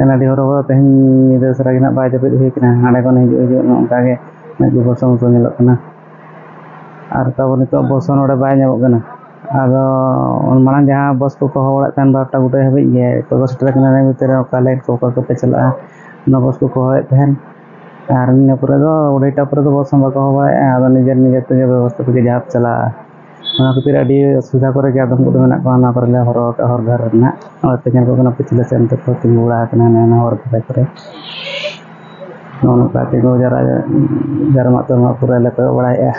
ᱟᱹᱰᱤ ᱦᱚᱨᱚᱵᱚᱨᱚ ᱛᱮᱦᱮᱧ ᱧᱤᱫᱟᱹ ᱥᱟᱨᱟ ᱜᱮ ᱱᱟᱜ ᱵᱟᱭ ᱡᱟᱹᱯᱤᱫ ᱦᱩᱭ ᱠᱟᱱᱟ ᱦᱟᱸᱰᱮ ᱠᱷᱚᱱ ᱦᱤᱡᱩᱜ ᱱᱚᱝᱠᱟ ᱜᱮ ᱢᱮᱫ ᱠᱚ ᱵᱚᱥᱚ ᱵᱚᱥᱚ ᱧᱮᱞᱚᱜ ᱠᱟᱱᱟ ᱟᱨ ᱛᱟᱵᱚ ᱱᱤᱛᱚᱜ ᱵᱚᱥᱚ ᱱᱚᱰᱮ ᱵᱟᱭ ᱧᱟᱢᱚᱜ ᱠᱟᱱᱟ ᱟᱫᱚ ᱢᱟᱲᱟᱝ ᱡᱟᱦᱟᱸ ᱵᱚᱥ ᱠᱚ ᱦᱚᱦᱚ ᱵᱟᱲᱟᱜ ᱠᱟᱱ 12টা ᱜᱚᱴᱟᱭ ᱦᱟᱹᱵᱤᱡ ᱜᱮ ᱚᱠᱚᱭ ᱠᱚ ᱥᱮᱴᱮᱨ ᱠᱟᱱᱟ ᱚᱱᱟ ᱵᱷᱤᱛᱤᱨ ᱨᱮ ᱚᱠᱟ ᱞᱟᱭᱤᱱ ᱠᱚ ᱚᱠᱟ ᱠᱚᱯᱮ ᱪᱟᱞᱟᱜᱼᱟ ᱚᱱᱟ ᱵᱚᱥ ᱠᱚ ᱦᱚᱦᱚᱭᱮᱫ ᱛᱟᱦᱮᱱ ᱟᱨ ᱤᱱᱟᱹ ᱯᱚᱨᱮ ᱫᱚ 2টা ᱯᱚᱨᱮ ᱫᱚ ᱵᱚᱥ ᱦᱚᱸ ᱵᱟᱠᱚ ᱦᱚᱦᱚ ᱵᱟᱲᱟᱭᱮᱫᱼᱟ ᱟᱫᱚ ᱱᱤᱡᱮᱨ ᱛᱮᱜᱮ ᱵᱮᱵᱚᱥᱛᱷᱟ ᱛᱮᱜᱮ ᱡᱟᱦᱟᱸ ᱪᱟᱞᱟᱜᱼᱟ ᱚᱱᱟ ᱠᱷᱟᱹᱛᱤᱨ ᱟᱹᱰᱤ ᱚᱥᱩᱵᱤᱫᱷᱟ ᱠᱚᱨᱮ ᱜᱮ ᱟᱫᱚᱢ ᱠᱚᱫᱚ ᱢᱮᱱᱟᱜ ᱠᱚᱣᱟ ᱚᱱᱟ ᱠᱚᱨᱮ ᱞᱮ ᱦᱚᱨᱚ ᱟᱠᱟᱫ ᱦᱚᱨ ᱫᱷᱟᱨᱮ ᱨᱮᱱᱟᱜ ᱚᱱᱟᱛᱮ ᱧᱮᱞ ᱠᱚ ᱠᱟᱱᱟ ᱯᱤᱪᱷᱞᱟᱹ ᱥᱮᱱ ᱛᱮᱠᱚ ᱛᱤᱸᱜᱩ ᱵᱟᱲᱟ ᱟᱠᱟᱱᱟ ᱚᱱᱟ ᱦᱚᱨ ᱫᱷᱟᱨᱮ ᱠᱚᱨᱮ ᱱᱚᱜᱼᱚ ᱱᱚᱝᱠᱟ ᱛᱤᱸᱜᱩ ᱡᱟᱨᱢᱟᱜ ᱛᱟᱨᱢᱟᱜ ᱯᱩᱨᱟᱹ ᱞᱮ ᱠᱚᱭᱚᱜ ᱵᱟᱲᱟᱭᱮᱫᱼᱟ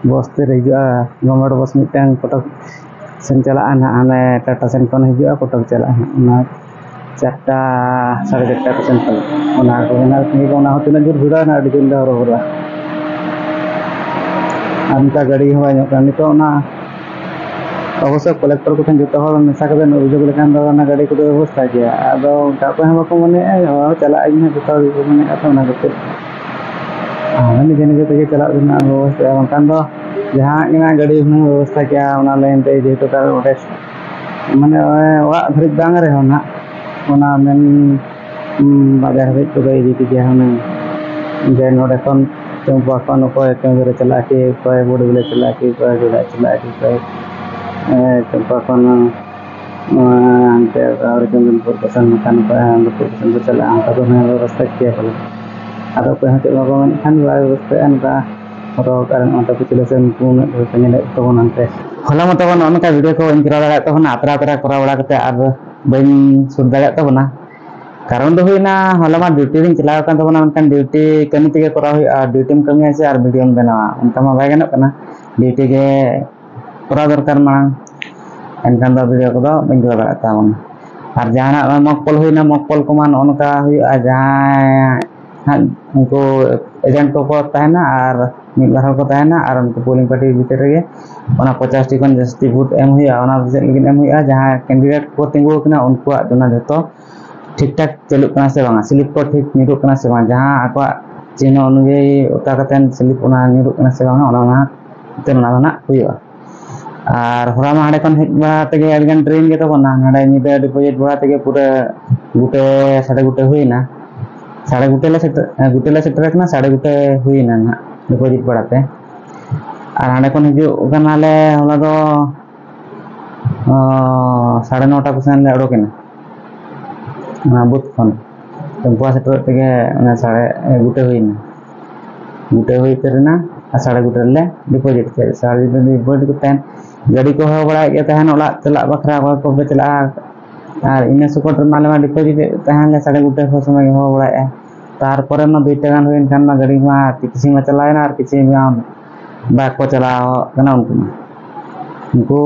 ᱵᱚᱥ ᱛᱤᱨᱮ ᱦᱤᱡᱩᱜᱼᱟ ᱜᱚᱢᱮᱲ ᱵᱚᱥ ᱢᱤᱫᱴᱟᱝ ᱠᱚᱴᱚᱠ ᱥᱮᱱ ᱪᱟᱞᱟᱜᱼᱟ ᱱᱟᱦᱟᱜ ᱦᱟᱱᱮ ᱴᱟᱴᱟ ᱥᱮᱱ ᱠᱷᱚᱱ ᱦᱤᱡᱩᱜᱼᱟ ᱠᱚᱴᱚᱠ ᱪᱟᱞᱟᱜᱼᱟ ᱚᱱᱟ 4টা 4:30 ᱠᱚᱥᱮᱱ ᱯᱟᱞᱮ ᱚᱱᱟ ᱠᱚᱜᱮ ᱱᱟᱜ ᱚᱱᱟ ᱦᱚᱸ ᱛᱤᱱᱟᱹᱜ ᱡᱳᱨ ᱵᱷᱤᱲᱚᱜᱼᱟ ᱟᱹᱰᱤ ᱡᱳᱨ ᱞᱮ ᱦᱚᱨᱚᱵᱚᱨᱚᱜᱼᱟ ᱟᱨ ᱚᱱᱠᱟ ᱜᱟᱹᱰᱤ ᱦᱚᱸ ᱵᱟᱭ ᱧᱟᱢᱚᱜ ᱠᱟᱱᱟ ᱱᱤᱛᱚᱜ ᱚᱱᱟ ᱚᱵᱚᱥᱥᱳ ᱠᱚᱞᱮᱠᱴᱚᱨ ᱠᱚᱴᱷᱮᱱ ᱡᱚᱛᱚ ᱦᱚᱲ ᱢᱮᱥᱟ ᱠᱟᱛᱮ ᱚᱵᱷᱤᱡᱳᱜᱽ ᱞᱮᱠᱷᱟᱱ ᱫᱚ ᱚᱱᱟ ᱜᱟᱹᱰᱤ ᱠᱚᱫᱚ ᱵᱮᱵᱚᱥᱛᱷᱟ ᱜᱮᱭᱟ ᱟᱫᱚ ᱚᱱᱠᱟ ᱚᱠᱚᱭ ᱦᱚᱸ ᱵᱟᱠᱚ ᱢᱚᱱᱮᱭᱮᱫᱼᱟ ᱪᱟᱞᱟᱜ ᱟᱹᱧ ᱦᱟᱸᱜ ᱡᱚᱛᱚ ᱦᱚᱲ ᱜᱮᱠᱚ ᱢᱚᱱᱮᱜᱼᱟ ᱛᱚ ᱚᱱᱟ ᱠᱷᱟᱹᱛᱤᱨ ᱱᱤᱡᱮ ᱱᱤᱡᱮ ᱛᱮᱜᱮ ᱪᱟᱞᱟᱜ ᱨᱮᱱᱟᱜ ᱵᱮᱵᱚᱥᱛᱷᱟ ᱵᱟᱝᱠᱷᱟन ᱫᱚ ᱡᱟᱦᱟᱸ ᱜᱮᱱᱟᱜ ᱜᱟᱹᱰᱤ ᱦᱩᱱᱟᱹᱝ ᱵᱮᱵᱚᱥᱛᱷᱟ ᱠᱮᱭᱟ ᱚᱱᱟ ᱞᱟᱭᱤᱱ ᱛᱮ ᱡᱮᱦᱮᱛᱩ ᱛᱟর ᱚᱸᱰᱮ ᱢᱟᱱᱮ ᱚᱲᱟᱜ ᱫᱷᱟᱹᱨᱤᱡ ᱵᱟᱝ ᱨᱮᱦᱚᱸ ᱱᱟᱜ ᱚᱱᱟ ᱢᱮᱱ ᱵᱟᱡᱟᱨ ᱦᱟᱹᱵᱤᱡ ᱠᱚᱫᱚ ᱤᱫᱤ ᱠᱮᱜᱮᱭᱟ ᱦᱩᱱᱟᱹᱝ ᱡᱮ ᱱᱚᱰᱮ ᱠᱷᱚᱱ ᱪᱚᱢᱯᱟ ᱠᱷᱚᱱ ᱚᱠᱚᱭ ᱠᱟᱹᱢᱤ ᱨᱮ ᱪᱟᱞᱟᱜᱼᱟ ᱠᱤ ᱚᱠᱚᱭ ᱵᱚᱰᱜᱩᱞᱮ ᱪᱟᱞᱟᱜᱼᱟ ᱠᱤ ᱚᱠᱚᱭ ᱜᱚᱰᱟ ᱪᱟᱞᱟᱜᱼᱟ ᱠᱤᱚᱠᱚᱭ ᱪᱚᱢᱯᱟ ᱠᱷᱚᱱ ᱦᱟᱱᱛᱮ ᱦᱚᱨᱤᱪᱚᱱᱫᱨᱚᱱᱯᱩᱨ ᱠᱚᱥᱮᱱ ᱵᱟᱠᱷᱟᱱ ᱚᱠᱚᱭ ᱟᱱᱚᱱᱫᱚᱯᱩᱨ ᱠᱚᱥᱮᱱ ᱠᱚ ᱪᱟᱞᱟᱜᱼᱟ ᱚᱱᱠᱟ ᱫᱚ ᱦᱩᱱᱟᱹᱝ ᱵᱮᱵᱚᱥᱛᱷᱟ ᱠᱮᱭᱟ ᱯᱟᱞᱮ ᱟᱫᱚ ᱚᱠᱚᱭ ᱦᱚᱸ ᱪᱮᱫ ᱵᱟᱠᱚ ᱢᱮᱱᱮᱫ ᱠᱷᱟᱱ ᱵᱟᱭ ᱵᱮᱵᱚᱥᱛᱷᱟᱭᱮᱫᱼᱟ ᱚᱱᱠᱟ ᱦᱚᱨᱚ ᱟᱠᱟᱫ ᱚᱱᱛᱮ ᱯᱤᱪᱷᱞᱟᱹ ᱥᱮᱱ ᱩᱱᱟᱹᱜ ᱰᱷᱮᱨ ᱠᱚ ᱧᱮᱞᱮᱫ ᱛᱟᱵᱚᱱᱟ ᱚᱱᱛᱮ ᱦᱚᱞᱟ ᱢᱟ ᱛᱟᱵᱚᱱ ᱱᱚᱜᱼᱚ ᱱᱚᱝᱠᱟ ᱵᱷᱤᱰᱤᱭᱳ ᱠᱚ ᱵᱟᱹᱧ ᱠᱚᱨᱟᱣ ᱫᱟᱲᱮᱭᱟᱜ ᱛᱟᱵᱚᱱᱟ ᱟᱛᱨᱟ ᱠᱚᱨᱟᱣ ᱵᱟᱲᱟ ᱠᱟᱛᱮ ᱟᱨ ᱵᱟᱹᱧ ᱥᱩᱴ ᱫᱟᱲᱮᱭᱟᱜ ᱛᱟᱵᱚᱱᱟ ᱠᱟᱨᱚᱱ ᱫᱚ ᱦᱩᱭᱱᱟ ᱦᱚᱞᱟ ᱢᱟ ᱰᱤᱭᱩᱴᱤ ᱨᱤᱧ ᱪᱟᱞᱟᱣ ᱟᱠᱟᱱ ᱛᱟᱵᱚᱱᱟ ᱢᱮᱱᱠᱷᱟन ᱰᱤᱭᱩᱴᱤ ᱠᱟᱹᱢᱤ ᱛᱮᱜᱮ ᱠᱚᱨᱟᱣ ᱦᱩᱭᱩᱜᱼᱟ ᱰᱤᱭᱩᱴᱤᱢ ᱠᱟᱹᱢᱤᱭᱟ ᱥᱮ ᱟᱨ ᱵᱷᱤᱰᱤᱭᱳᱢ ᱵᱮᱱᱟᱣᱟ ᱚᱱᱠᱟ ᱢᱟ ᱵᱟᱭ ᱜᱟᱱᱚᱜ ᱠᱟᱱᱟ ᱰᱤᱭᱩᱴᱤ ᱜᱮ ᱠᱚᱨᱟᱣ ᱫᱚᱨᱠᱟর ᱢᱟᱲᱟᱝ ᱮᱱᱠᱷᱟᱱ ᱫᱚ ᱵᱷᱤᱰᱤᱭᱳ ᱠᱚᱫᱚ ᱵᱟᱹᱧ ᱠᱚᱨᱟᱣ ᱫᱟᱲᱮᱭᱟᱜ ᱛᱟᱵᱚᱱᱟ ᱟᱨ ᱡᱟᱦᱟᱱᱟᱜ ᱢᱚᱠᱯᱚᱞ ᱦᱩᱭᱱᱟ ᱢᱚᱠᱯᱚᱞ ᱠᱚᱢᱟ ᱱᱚᱜᱼᱚ ᱱᱚᱝᱠᱟ ᱦᱩᱭᱩᱜᱼᱟ ᱡᱟᱦᱟᱸ ᱩᱱᱠᱩ ᱮᱡᱮᱱᱴ ᱠᱚᱠᱚ ᱛᱟᱦᱮᱱᱟ ᱟᱨ ᱢᱤᱫ ᱵᱟᱨ ᱦᱚᱲ ᱠᱚ ᱛᱟᱦᱮᱱᱟ ᱟᱨ ᱩᱱᱠᱩ ᱯᱳᱞᱤᱝ ᱯᱟর্টি ᱵᱷᱤᱛᱤᱨ ᱨᱮᱜᱮ ᱚᱱᱟ 50টি ᱠᱷᱚᱱ ᱡᱟᱹᱥᱛᱤ ᱵᱷᱳᱴ ᱮᱢ ᱦᱩᱭᱩᱜᱼᱟ ᱚᱱᱟ ᱪᱮᱫ ᱞᱟᱹᱜᱤᱫ ᱮᱢ ᱦᱩᱭᱩᱜᱼᱟ ᱡᱟᱦᱟᱸ ᱠᱮᱱᱰᱤᱰᱮᱴ ᱠᱚ ᱛᱤᱸᱜᱩ ᱟᱠᱟᱱᱟ ᱩᱱᱠᱩᱣᱟᱜ ᱚᱱᱟ ᱡᱚᱛᱚ ᱴᱷᱤᱠ ᱴᱷᱟक ᱪᱟᱹᱞᱩᱜ ᱠᱟᱱᱟ ᱥᱮ ᱵᱟᱝᱟ ᱥᱞᱤᱯ ᱠᱚ ᱴᱷᱤᱠ ᱧᱩᱨᱩᱜ ᱠᱟᱱᱟ ᱥᱮ ᱵᱟᱝ ᱡᱟᱦᱟᱸ ᱟᱠᱚᱣᱟᱜ ᱪᱤᱱᱦᱟᱹ ᱚᱱᱩᱡᱟᱭᱤ ᱚᱛᱟ ᱠᱟᱛᱮ ᱥᱞᱤᱯ ᱚᱱᱟ ᱧᱩᱨᱩᱜ ᱠᱟᱱᱟ ᱥᱮ ᱵᱟᱝᱟ ᱚᱱᱟ ᱚᱱᱟ ᱫᱚ ᱱᱟᱜ ᱦᱩᱭᱩᱜᱼᱟ ᱟᱨ ᱦᱚᱞᱟ ᱢᱟ ᱦᱟᱸᱰᱮ ᱠᱷᱚᱱ ᱦᱮᱡ ᱵᱟᱲᱟ ᱛᱮᱜᱮ ᱟᱹᱰᱤᱜᱟᱱ ᱴᱨᱮᱱ ᱜᱮ ᱛᱟᱵᱚᱱᱟ ᱦᱟᱸᱰᱮ ᱧᱤᱫᱟᱹ ᱰᱤᱯᱳᱡᱤᱴ ᱵᱟᱲᱟ ᱛᱮᱜᱮ ᱯᱩᱨᱟᱹ ᱜᱩᱴᱮ ᱥᱟᱲᱮ ᱜᱩᱴᱮ ᱦᱩᱭᱱᱟ ᱥᱟᱲᱮ ᱜᱩᱴᱮ ᱞᱮ ᱥᱮᱴᱮᱨ ᱠᱟᱱᱟ ᱥᱟᱲᱮ ᱜᱩᱴᱮ ᱦᱩᱭᱱᱟ ᱱᱟᱦᱟᱜ ᱰᱤᱯᱳᱡᱤᱴ ᱵᱟᱲᱟᱛᱮ ᱟᱨ ᱦᱟᱸᱰᱮ ᱠᱷᱚᱱ ᱦᱤᱡᱩᱜ ᱠᱟᱱᱟᱞᱮ ᱦᱚᱞᱟ ᱫᱚ 9:30 ᱠᱚᱥᱮᱱ ᱞᱮ ᱚᱰᱚᱠᱮᱱᱟ ᱚᱱᱟ ᱵᱩᱛ ᱠᱷᱚᱱ ᱪᱚᱢᱯᱟ ᱥᱮᱴᱮᱨᱚᱜ ᱛᱮᱜᱮ ᱚᱱᱟ ᱜᱩᱴᱮ ᱦᱩᱭᱱᱟ ᱜᱩᱴᱮ ᱦᱩᱭ ᱩᱛᱟᱹᱨᱮᱱᱟ ᱟᱨ ᱥᱟᱲᱮ ᱜᱩᱴᱮ ᱨᱮᱞᱮ ᱰᱤᱯᱳᱡᱤᱴ ᱠᱮᱫ ᱥᱟᱲᱮ ᱜᱩᱴᱮ ᱰᱤᱯᱳᱡᱤᱴ ᱠᱟᱛᱮᱫ ᱜᱟᱹᱰᱤ ᱠᱚ ᱦᱚᱦᱚ ᱵᱟᱲᱟᱭᱮᱫ ᱜᱮ ᱛᱟᱦᱮᱱ ᱚᱲᱟᱜ ᱪᱟᱞᱟᱜ ᱵᱟᱠᱷᱨᱟ ᱚᱠᱚᱭ ᱠᱚᱯᱮ ᱪᱟᱞᱟᱜᱼᱟ ᱟᱨ ᱤᱱᱟᱹ ᱥᱩᱠᱚᱴ ᱨᱮ ᱟᱞᱮ ᱢᱟ ᱰᱤᱯᱳᱡᱤᱴ ᱛᱟᱦᱮᱱ ᱥᱟᱲᱮ ᱜᱩᱴᱮ ᱥᱚᱢᱚᱭ ᱦᱚᱦᱚ ᱵᱟᱲᱟᱭᱮᱫᱼᱟ ᱛᱟᱨᱯᱚᱨᱮ ᱢᱟ 2টা ᱜᱟᱱ ᱦᱩᱭᱮᱱ ᱠᱷᱟᱱ ᱢᱟ ᱜᱟᱹᱰᱤ ᱢᱟ ᱠᱤᱪᱷᱤ ᱢᱟ ᱪᱟᱞᱟᱣᱮᱱᱟ ᱟᱨ ᱠᱤᱪᱷᱤ ᱢᱟ ᱵᱟᱠᱚ ᱪᱟᱞᱟᱣ ᱠᱟᱱᱟ ᱩᱱᱠᱩ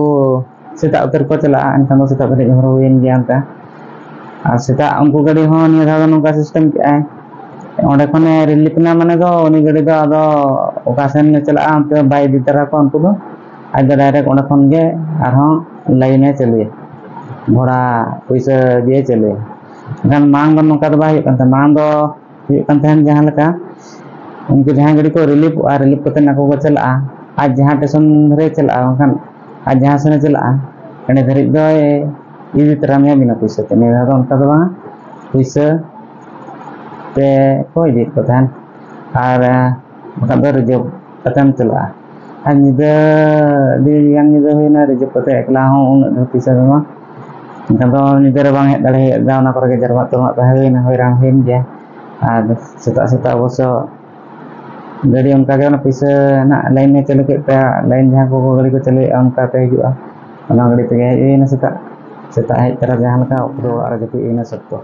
ᱥᱮᱛᱟᱜ ᱩᱛᱟᱹᱨ ᱠᱚ ᱪᱟᱞᱟᱜᱼᱟ ᱮᱱᱠᱷᱟᱱ ᱫᱚ ᱥᱮᱛᱟᱜ ᱫᱷᱟᱹᱨᱤᱡ ᱦᱚᱨᱚ ᱦᱩᱭᱮᱱ ᱜᱮᱭᱟ ᱚᱱᱠᱟ ᱟᱨ ᱥᱮᱛᱟᱜ ᱩᱱᱠᱩ ᱜᱟᱹᱰᱤ ᱦᱚᱸ ᱱᱤᱭᱟᱹ ᱫᱷᱟᱣ ᱫᱚ ᱱᱚᱝᱠᱟ ᱥᱤᱥᱴᱮᱢ ᱠᱮᱜᱼᱟᱭ ᱚᱸᱰᱮ ᱠᱷᱚᱱᱮ ᱨᱤᱞᱤᱯ ᱮᱱᱟ ᱢᱟᱱᱮ ᱫᱚ ᱩᱱᱤ ᱜᱟᱹᱰᱤ ᱫᱚ ᱟᱫᱚ ᱚᱠᱟ ᱥᱮᱱ ᱪᱟᱞᱟᱜᱼᱟ ᱚᱱᱛᱮ ᱵᱟᱭ ᱤᱫᱤ ᱛᱚᱨᱟ ᱠᱚᱣᱟ ᱩᱱᱠᱩ ᱫᱚ ᱟᱡ ᱫᱚ ᱰᱟᱭᱨᱮᱠᱴ ᱚᱸᱰᱮ ᱠᱷᱚᱱ ᱜᱮ ᱟᱨᱦᱚᱸ ᱞᱟᱭᱤᱱᱮ ᱪᱟᱹᱞᱩᱭᱟ ᱵᱷᱚᱲᱟ ᱯᱩᱭᱥᱟᱹ ᱫᱤᱭᱮ ᱪᱟᱹᱞᱩᱭᱟ ᱮᱱᱠᱷᱟᱱ ᱢᱟᱲᱟᱝ ᱫᱚ ᱱᱚᱝᱠᱟ ᱫᱚ ᱵᱟᱭ ᱦᱩᱭᱩᱜ ᱠᱟᱱ ᱛᱟᱦᱮᱸ ᱢᱟᱲᱟᱝ ᱫᱚ ᱦᱩᱭᱩᱜ ᱠᱟᱱ ᱛᱟᱦᱮᱸᱫ ᱡᱟᱦᱟᱸ ᱞᱮᱠᱟ उनको जहाँ गाड़ी को रिलीफ करते ना को चला आज जहाँ स्टेशन रे चला बांखान आज जहाँ सेने चला एने धरिज दो इदी तरह में बिना पैसा ते ने दा उनका दो पैसा ते को इदी को तहन और बाखा दो रिजर्व कतम चला आज निदा दी yang निदा होइना रिजर्व कते एकला हो उन पैसा दमा एनखान दो निदा रे बांग हेज दाड़े दा ओना करे जरवा तमा ताहेना होइरां होइन गया और सेता सेता अवश्य गाड़ी उनका पैसा ना लाइन में चले के लाइन जहाँ को गाड़ी को चले उनका हिजुआ गाड़ी तेज हजना सेता सेता हज तरह जहाँ दो और जपीना सब तो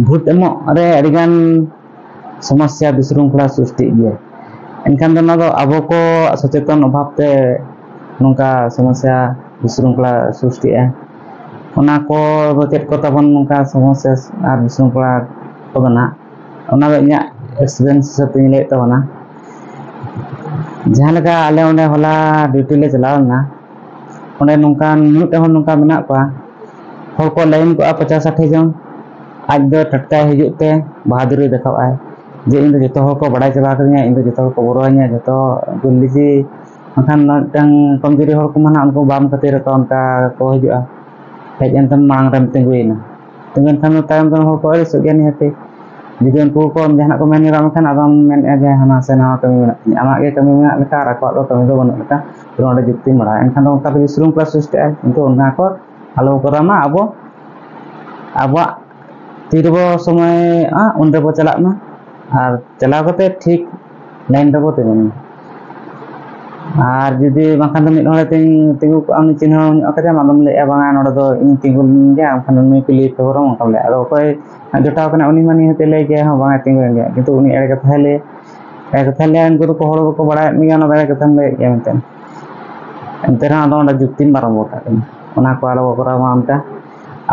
भूत एमो रे अड़ीगान समस्या विशृंखला सृष्टि गया एनखान दो अब को सचेतन अभाव ते नौका समस्या विशृंखला सृष्टि ओना को चेक को तबन नौका समस्या और विशृंखला ᱚᱱᱟ ᱫᱚ ᱤᱧᱟᱹᱜ ᱮᱠᱥᱯᱤᱨᱤᱭᱮᱱᱥ ᱦᱤᱥᱟᱹᱵ ᱛᱮᱧ ᱞᱟᱹᱭᱮᱫ ᱛᱟᱵᱚᱱᱟ ᱡᱟᱦᱟᱸ ᱞᱮᱠᱟ ᱟᱞᱮ ᱚᱸᱰᱮ ᱦᱚᱞᱟ ᱰᱤᱭᱩᱴᱤ ᱞᱮ ᱪᱟᱞᱟᱣ ᱞᱮᱱᱟ ᱚᱸᱰे ᱱᱚᱝᱠᱟᱱ ᱢᱤᱫᱴᱮᱱ ᱦᱚᱲ ᱱᱚᱝᱠᱟ ᱢᱮᱱᱟᱜ ᱠᱚᱣᱟ ᱦᱚᱲ ᱠᱚ ᱞᱟᱭᱤᱱ ᱠᱚᱜᱼᱟ 50-60 ᱡᱚᱱ ᱟᱡ ᱫᱚ ᱴᱟᱴᱠᱟᱭ ᱦᱤᱡᱩᱜ ᱛᱮ ᱵᱟᱦᱟᱫᱩᱨᱤ देखाᱣᱟᱭ ᱡᱮ ᱤᱧ ᱫᱚ ᱡᱚᱛᱚ ᱦᱚᱲ ᱠᱚ ᱵᱟᱲᱟᱭ ᱪᱟᱵᱟ ᱠᱟᱹᱫᱤᱧᱟ ᱤᱧ ᱫᱚ ᱡᱚᱛᱚ ᱦᱚᱲ ᱠᱚ ᱵᱚᱨᱚᱣᱟᱹᱧᱟ ᱡᱚᱛᱚ ᱡᱚᱞᱫᱤ Makan tang komjuri hor ko mana unko bam katir ko onka ko hijua hej enten mang rem tengguin dengan kan tayam kan hor ko ari sugian hati jadi unko ko jahan ko men ram kan adam men aja hana sena kami amak ge kami nak leka rakot lo kami do banuk leka terus ada jukti mara enkan onka tu surung plus system untuk onka ko alo ko rama abo tirbo সময় onde bo chalak na আর চালাও kate ঠিক line রে bo tingun আর যদি bangkhan do mid hore tingu ko am chinho akade madam le banga node do in tingul ge amkhan nui pili peboro mangkam le ado koy jotaw kana uni mani hete le ge ha banga tingul ge kintu uni ere katha le an guru ko hor ko bada mi ana bada katha le ge menten entera ado onda juktin maram bota ona ko alo ko ra amta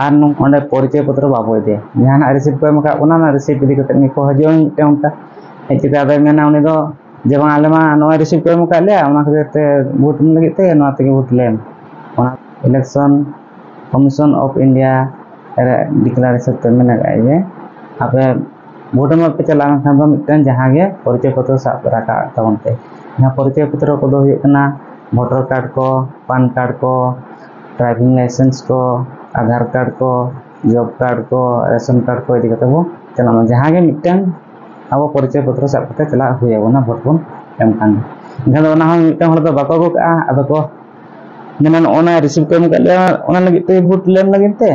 R onde পরিচয় পত্র বাবো দে জানা receive করে মকা ওনা না receive ইদি কতে নি ko hajo টা এই চিতা বে মেনা উনি do je bang ale ma no receive করে মকা le ona kete ভোট লাগি te no থেকে vote lem ona election commission of india era declaration te mena ga je ape vote ma pe chala kan do miten jaha ge পরিচয় পত্র sab raka tabon te na পরিচয় পত্র ko do huyuk kana voter card ko pan card ko driving license ko Aadhaar card को job card को ration card को इदी कते बो चला जहां गे मिटन अब परिचय पत्र सब कते चला हुए ना भोट बन एम खान इनखान ओना हम मिटन हर दो बाको का अब को मेनन ओना रिसीव कर मका ले ओना लगी ते भोट लेम लगी ते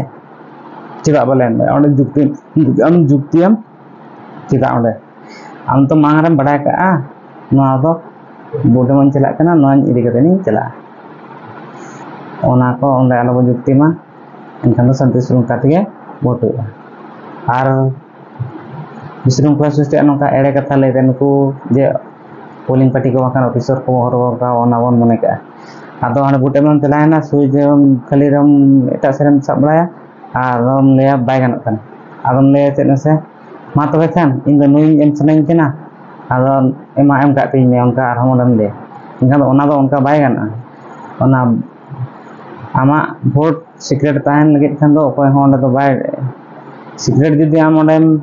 चिदा बलेन ओने जुक्ति हम चिदा ओने am तो मांगरम बड़ा का नो दो भोट मन चला कना नो इदी कते नि चला ओना को ओंदे आलो जुक्ति मा enkan santai surung katige boto ar surung proses te anongka ere katha le den ku je polling party ko makan officer ko hor ka ona bon mone ka ado ane bote man telana sui je khali ram eta serem sabraya ar ram le bai ganok kan aram le te nase ma to kan ing da nui em saneng kena ado ema em ka tin me onka ar hamon le enkan ona do onka bai gana ona ama vote secret tahan lagi kan do okoy hon do bai secret judi am ondem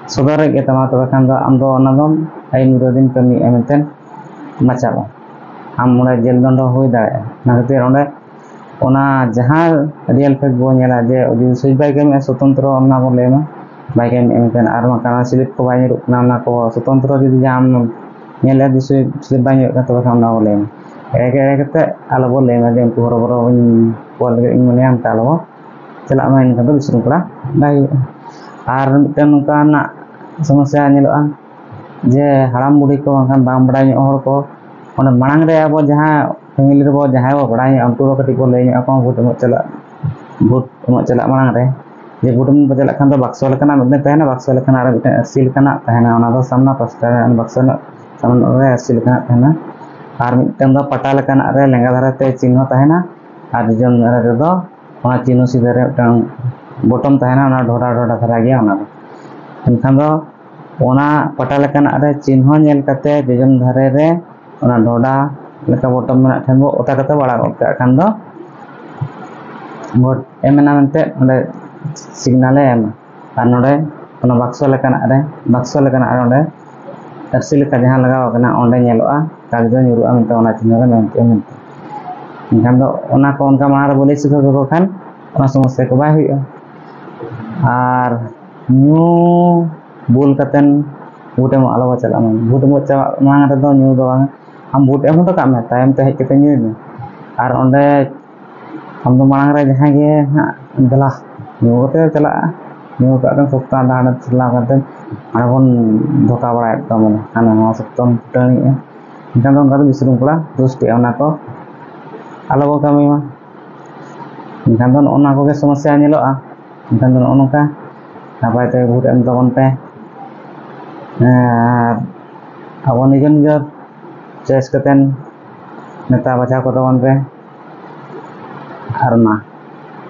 sodore ge tama to kan do am do ona dom ain rodin kami emten macaba am mona jel dondo hoy da na khatir onde ona jahan real fact bo nyala je odi sui bai kami स्वतंत्र ona bo lema bai kami emten ar ma kana silip ko bai ruk na ko स्वतंत्र judi jam nyala di sui bai ka to kan na bo lema ere kate alo bo lema je unku horo horo pol ge mane am talo chala main kan do bisung kala dai ar miten nungka na समस्या nyeloa je haram budi ko kan bang badai hor ko ona manang re abo jaha family re bo jaha bo badai amtu ro kati ko lei ako vote mo chala manang re je vote mo chala kan do bakso lekana miten tahena bakso lekana ar miten seal kana tahena ona do samna pasta bakso na samna re seal kana tahena ar miten do pata lekana re lenga dhara te chinho tahena ar jom dhara re do ona chinho sidare tang bottom tahena ona dhoda dhara gya ona enkan do ona pata lekana re chinho nyel kate jejom dhare re ona dhoda leka bottom mena then bo ota kate bada ka kan do vote emena mente onde signal em ar node ona bakso lekana re onde tersil ka jahan lagaw kana onde nyeloa kagdo nyuru'a mente ona chinho re mente enkan do ona ko onka mar bole sikho ko kan ona समस्या ko bai huyo ar nyu bul katen vote mo alo chala vote mo cha mang re do nyu do bang am vote em to ka me time te hej kate nyu me ar onde am do mang re jahan ge ha dala nyu kate chala nyu ka kan sokta dana chala katen arbon dhoka bara ekdom ana no soktom tani enkan do ngado bisrung kala terus te ona ko alo ko kami ma enkan do ona ko ge समस्या nyeloa enkan do onka napai te vote em tabon pe abo nijo nijo choice katen neta bacha ko tabon pe ar na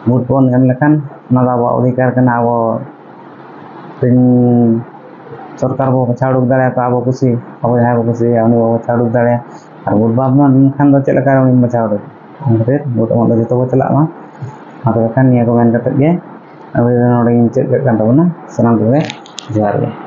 vote bon em lekan na abo adhikar kana abo tin सरकार bo bacha uduk dare to abo kusi abo jahay bo kusi uni bo bacha uduk dare ar vote bab na kan do chelaka uni bacha uduk angre vote mo do joto bo chala ma atau kan niya ko men kate ge abe node in chet kan tabona sanam ge johar ge